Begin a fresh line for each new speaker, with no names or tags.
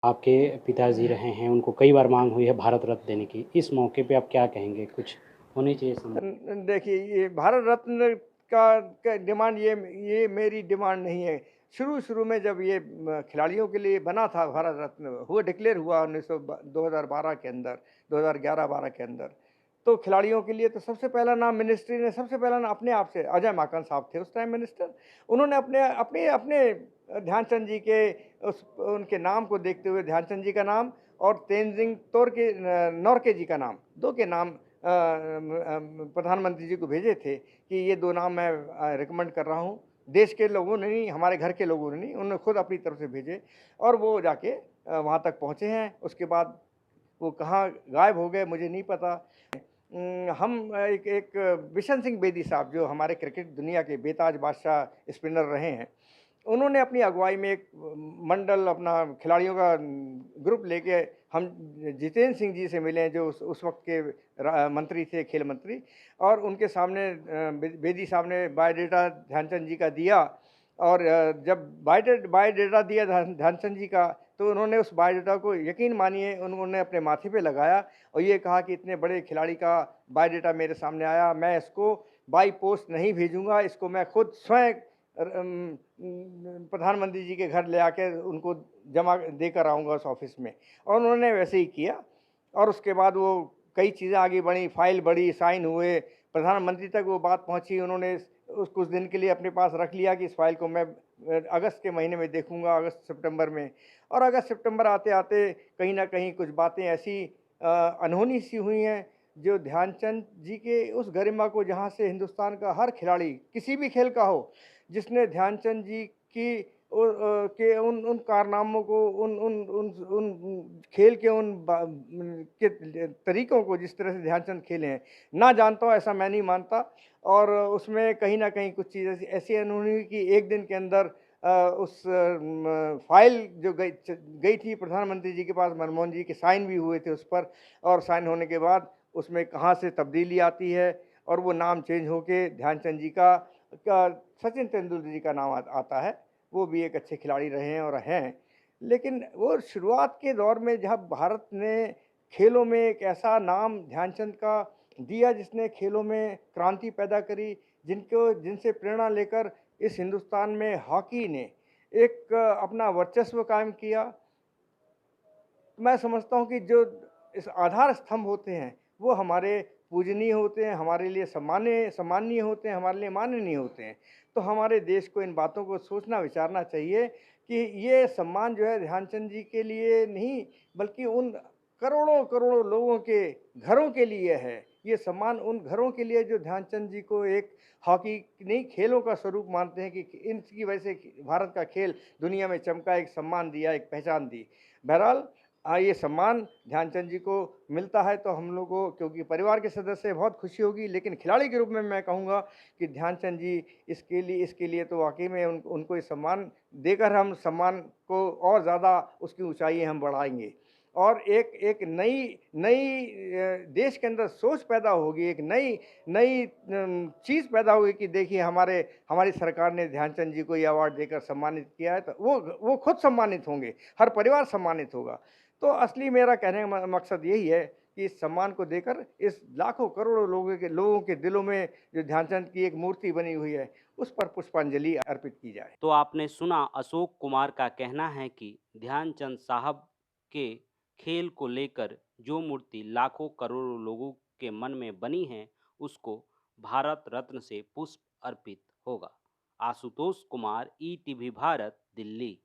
आपके पिताजी रहे हैं, उनको कई बार माँग हुई है भारत रत्न देने की। इस मौके पे आप क्या कहेंगे? कुछ होनी चाहिए
देखिए, ये भारत रत्न का डिमांड, ये मेरी डिमांड नहीं है। शुरू-शुरू में जब ये खिलाड़ियों के लिए बना था भारत रत्न, हुआ डिक्लेयर हुआ 2012 के अंदर, 2011-12 के अंदर। तो खिलाड़ियों के लिए तो सबसे पहला नाम मिनिस्ट्री ने सबसे पहला नाम अपने आप से अजय माकन साहब थे उस टाइम मिनिस्टर। उन्होंने अपने अपने अपने ध्यानचंद जी के उनके नाम को देखते हुए ध्यानचंद जी का नाम और तेनजिंग नोरके जी का नाम, 2 के नाम प्रधानमंत्री जी को भेजे थे कि ये 2 नाम मैं रिकमेंड कर रहा हूँ। देश के लोगों ने नहीं, हमारे घर के लोगों ने नहीं, उन्होंने खुद अपनी तरफ से भेजे और वो जाके वहाँ तक पहुँचे हैं। उसके बाद वो कहाँ गायब हो गए मुझे नहीं पता। हम एक एक बिशन सिंह बेदी साहब जो हमारे क्रिकेट दुनिया के बेताज बादशाह स्पिनर रहे हैं, उन्होंने अपनी अगुवाई में एक मंडल अपना खिलाड़ियों का ग्रुप लेके हम जितेंद्र सिंह जी से मिले जो उस वक़्त के मंत्री थे, खेल मंत्री। और उनके सामने बेदी साहब ने बायोडाटा ध्यानचंद जी का दिया और जब बायोडाटा दिया ध्यानचंद जी का, तो उन्होंने उस बायोडाटा को यकीन मानिए उन्होंने अपने माथे पे लगाया और ये कहा कि इतने बड़े खिलाड़ी का बायोडाटा मेरे सामने आया, मैं इसको बाई पोस्ट नहीं भेजूँगा, इसको मैं खुद स्वयं प्रधानमंत्री जी के घर ले आके उनको जमा देकर आऊँगा उस ऑफ़िस में। और उन्होंने वैसे ही किया और उसके बाद वो कई चीज़ें आगे बढ़ी, फ़ाइल बढ़ी, साइन हुए, प्रधानमंत्री तक वो बात पहुँची। उन्होंने उस कुछ दिन के लिए अपने पास रख लिया कि इस फ़ाइल को मैं अगस्त के महीने में देखूँगा, अगस्त-सितंबर में। और अगस्त-सितंबर आते-आते कहीं न कहीं कुछ बातें ऐसी अनहोनी-सी हुई हैं, जो ध्यानचंद जी के उस गरिमा को जहाँ से हिंदुस्तान का हर खिलाड़ी, किसी भी खेल का हो, जिसने ध्यानचंद जी की के उन कारनामों को उन खेल के के तरीकों को जिस तरह से ध्यानचंद खेले हैं, ना जानता हूँ ऐसा मैं नहीं मानता। और उसमें कहीं न कहीं कुछ चीज़ ऐसी ऐसी अनहोनी हुई कि एक दिन के अंदर उस फ़ाइल जो गई थी प्रधानमंत्री जी के पास, मनमोहन जी के साइन भी हुए थे उस पर और साइन होने के बाद उसमें कहाँ से तब्दीली आती है और वो नाम चेंज होके ध्यानचंद जी का सचिन तेंदुलकर जी का नाम आता है। वो भी एक अच्छे खिलाड़ी रहे हैं और हैं। लेकिन वो शुरुआत के दौर में जब भारत ने खेलों में एक ऐसा नाम ध्यानचंद का दिया जिसने खेलों में क्रांति पैदा करी, जिनसे प्रेरणा लेकर इस हिंदुस्तान में हॉकी ने एक अपना वर्चस्व कायम किया। मैं समझता हूँ कि जो इस आधार स्तंभ होते हैं, वो हमारे पूजनीय होते हैं, हमारे लिए सम्माननीय होते हैं, हमारे लिए माननीय होते हैं। तो हमारे देश को इन बातों को सोचना विचारना चाहिए कि ये सम्मान जो है ध्यानचंद जी के लिए नहीं, बल्कि उन करोड़ों-करोड़ों लोगों के घरों के लिए है। ये सम्मान उन घरों के लिए जो ध्यानचंद जी को एक हॉकी नहीं, खेलों का स्वरूप मानते हैं कि इनकी वजह से भारत का खेल दुनिया में चमका, एक सम्मान दिया, एक पहचान दी। बहरहाल ये सम्मान ध्यानचंद जी को मिलता है तो हम लोग को क्योंकि परिवार के सदस्य हैं बहुत खुशी होगी, लेकिन खिलाड़ी के रूप में मैं कहूँगा कि ध्यानचंद जी इसके लिए तो वाक़ई में उनको ये सम्मान देकर हम सम्मान को और ज़्यादा उसकी ऊँचाई हम बढ़ाएँगे। और एक एक नई नई देश के अंदर सोच पैदा होगी, एक नई नई चीज़ पैदा होगी कि देखिए हमारी सरकार ने ध्यानचंद जी को ये अवार्ड देकर सम्मानित किया है, तो वो खुद सम्मानित होंगे, हर परिवार सम्मानित होगा। तो असली मेरा कहने का मकसद यही है कि इस सम्मान को देकर इस लाखों करोड़ों लोगों के दिलों में जो ध्यानचंद की एक मूर्ति बनी हुई है, उस पर पुष्पांजलि अर्पित की जाए।
तो आपने सुना अशोक कुमार का कहना है कि ध्यानचंद साहब के खेल को लेकर जो मूर्ति लाखों करोड़ों लोगों के मन में बनी है उसको भारत रत्न से पुष्प अर्पित होगा। आशुतोष कुमार, ईटीवी भारत, दिल्ली।